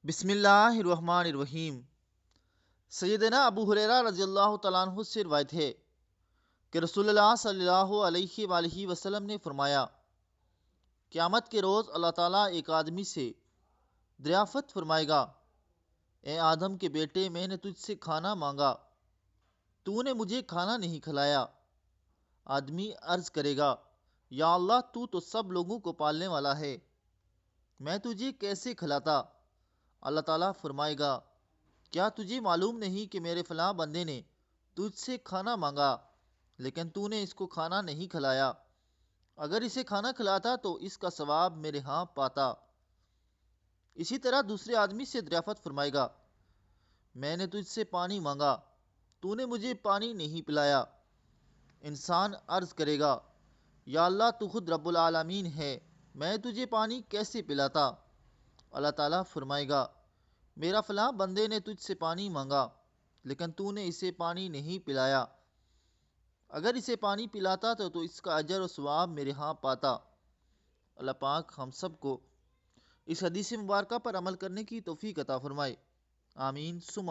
بسم اللہ الرحمن الرحیم۔ سیدنا ابو ہریرہ رضی اللہ تعالیٰ عنہ سے روایت ہے کہ رسول اللہ صلی اللہ علیہ وآلہ وسلم نے فرمایا، قیامت کے روز اللہ تعالیٰ ایک آدمی سے دریافت فرمائے گا، اے آدم کے بیٹے، میں نے تجھ سے کھانا مانگا، تو نے مجھے کھانا نہیں کھلایا۔ آدمی عرض کرے گا، یا اللہ، تو سب لوگوں کو پالنے والا ہے، میں تجھے کیسے کھلاتا؟ اللہ تعالیٰ فرمائے گا، کیا تجھے معلوم نہیں کہ میرے فلاں بندے نے تجھ سے کھانا مانگا لیکن تو نے اس کو کھانا نہیں کھلایا؟ اگر اسے کھانا کھلاتا تو اس کا ثواب میرے ہاں پاتا۔ اسی طرح دوسرے آدمی سے دریافت فرمائے گا، میں نے تجھ سے پانی مانگا، تو نے مجھے پانی نہیں پلایا۔ انسان عرض کرے گا، یا اللہ، تو خود رب العالمین ہے، میں تجھے پانی کیسے پلاتا؟ اللہ تعالیٰ فرمائے گا، میرا فلاں بندے نے تجھ سے پانی مانگا لیکن تو نے اسے پانی نہیں پلایا۔ اگر اسے پانی پلاتا تو اس کا اجر و ثواب میرے ہاں پاتا۔ اللہ پاک ہم سب کو اس حدیث مبارکہ پر عمل کرنے کی توفیق عطا فرمائے، آمین ثم